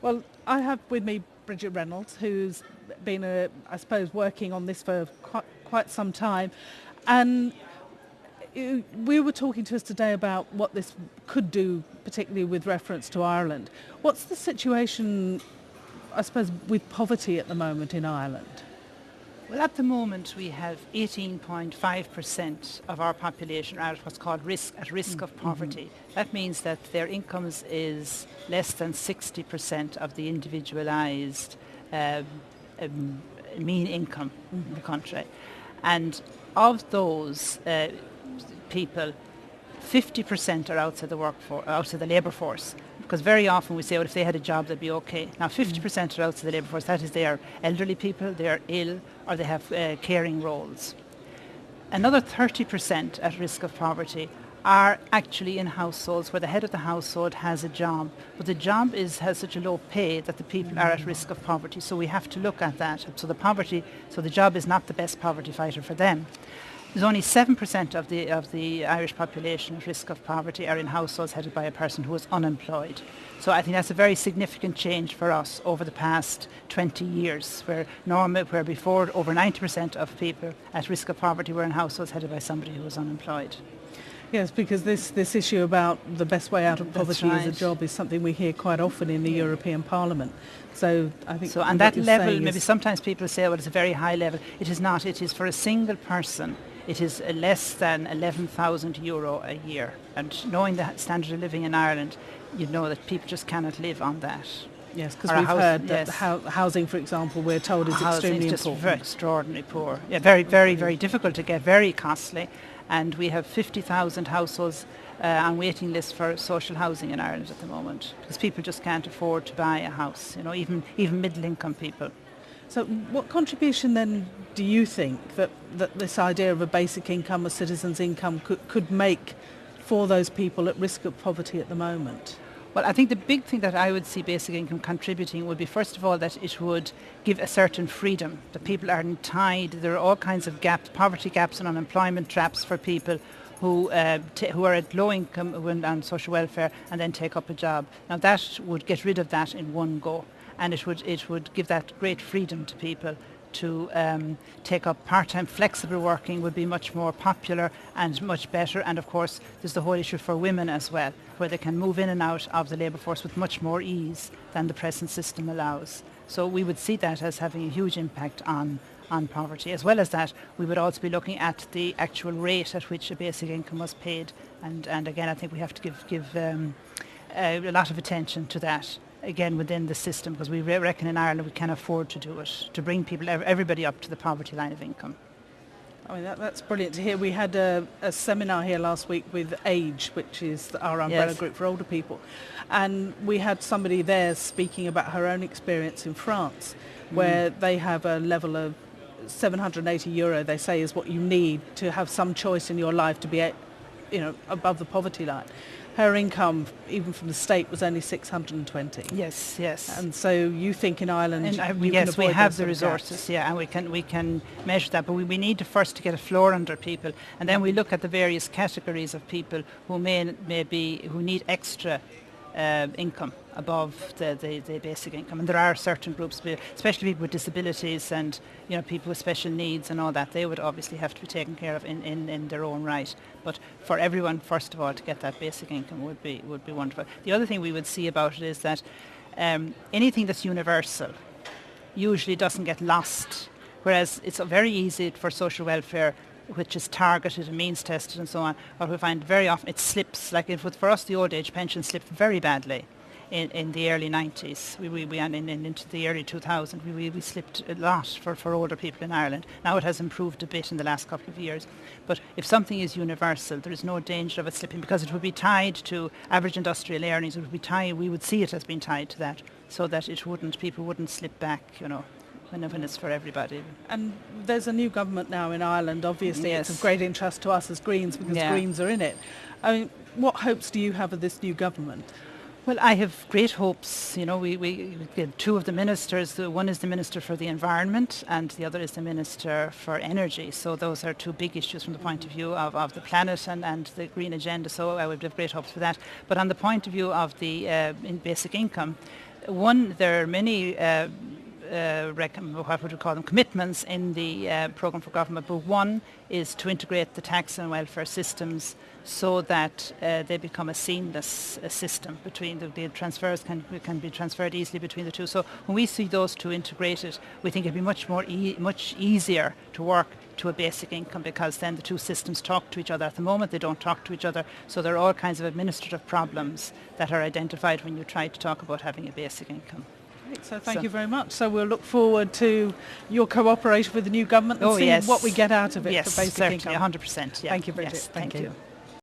Well, I have with me Bridget Reynolds, who's been, I suppose, working on this for quite some time. And we were talking to us today about what this could do, particularly with reference to Ireland. What's the situation, I suppose, with poverty at the moment in Ireland? Well, at the moment we have 18.5% of our population are at what's called at risk of poverty. Mm-hmm. That means that their incomes is less than 60% of the individualised mean income in the country. And of those people, 50% are outside the labour force. Because very often we say, well, if they had a job, they'd be okay. Now, 50% are outside the labour force. That is, they are elderly people, they are ill, or they have caring roles. Another 30% at risk of poverty are actually in households where the head of the household has a job, but the job has such a low pay that the people are at risk of poverty. So we have to look at that. So the job is not the best poverty fighter for them. There's only 7% of the Irish population at risk of poverty are in households headed by a person who is unemployed. So I think that's a very significant change for us over the past 20 years, where before over 90% of people at risk of poverty were in households headed by somebody who was unemployed. Yes, because this issue about the best way out of poverty is a job is something we hear quite often in the European Parliament. So I think on that level, maybe sometimes people say, well, it's a very high level. It is not. It is for a single person. It is less than €11,000 a year. And knowing the standard of living in Ireland, you know that people just cannot live on that. Yes, because we've heard that housing, for example, we're told is extremely just important. Very extraordinarily poor. Yeah, very, very, very difficult to get, very costly. And we have 50,000 households on waiting lists for social housing in Ireland at the moment, because people just can't afford to buy a house, even middle-income people. So what contribution then do you think that this idea of a basic income, a citizen's income, could make for those people at risk of poverty at the moment? Well, I think the big thing that I would see basic income contributing would be, first of all, that it would give a certain freedom, that people aren't tied. There are all kinds of gaps, poverty gaps and unemployment traps for people who are at low income on social welfare and then take up a job. Now that would get rid of that in one go, and it would give that great freedom to people to take up part-time. Flexible working would be much more popular and much better. And of course there's the whole issue for women as well, where they can move in and out of the labour force with much more ease than the present system allows. So we would see that as having a huge impact on poverty. As well as that, we would also be looking at the actual rate at which a basic income was paid. And again, I think we have to give a lot of attention to that, again, within the system, because we reckon in Ireland we can afford to do it, to bring everybody up to the poverty line of income. I mean, that's brilliant to hear. We had a seminar here last week with AGE, which is our umbrella group for older people, and we had somebody there speaking about her own experience in France, where they have a level of €780, they say, is what you need to have some choice in your life to be, above the poverty line. Her income, even from the state, was only 620. Yes. And so you think in Ireland, yes, we have the resources, and we can measure that. But we need to first get a floor under people, and then we look at the various categories of people who who need extra income above the basic income. And there are certain groups, especially people with disabilities and people with special needs and all that. They would obviously have to be taken care of in their own right. But for everyone, first of all, to get that basic income would be wonderful. The other thing we would see about it is that anything that's universal usually doesn't get lost, whereas it's very easy for social welfare, which is targeted and means tested and so on. What we find very often, it slips. Like for us, the old age pension slipped very badly in the early 90s. Into the early 2000s, we slipped a lot for older people in Ireland. Now it has improved a bit in the last couple of years. But if something is universal, there is no danger of it slipping, because it would be tied to average industrial earnings. It would be tied. We would see it as being tied to that, so that people wouldn't slip back, when it's for everybody. And there's a new government now in Ireland. Obviously, It's of great interest to us as Greens, because Greens are in it. I mean, what hopes do you have of this new government? Well, I have great hopes. We get two of the ministers. One is the Minister for the Environment and the other is the Minister for Energy. So those are two big issues from the point of view of the planet and the green agenda. So I would have great hopes for that. But on the point of view of the basic income, there are many what would we call them, commitments in the programme for government, but one is to integrate the tax and welfare systems so that they become a seamless system between the transfers can be transferred easily between the two. So when we see those two integrated, we think it'd be much easier to work to a basic income, because then the two systems talk to each other. At the moment they don't talk to each other, so there are all kinds of administrative problems that are identified when you try to talk about having a basic income. So thank you very much. So we'll look forward to your cooperation with the new government and see what we get out of it for basic income. Yes, certainly, 100%. Yeah. Thank you, Bridget. Yes, thank you.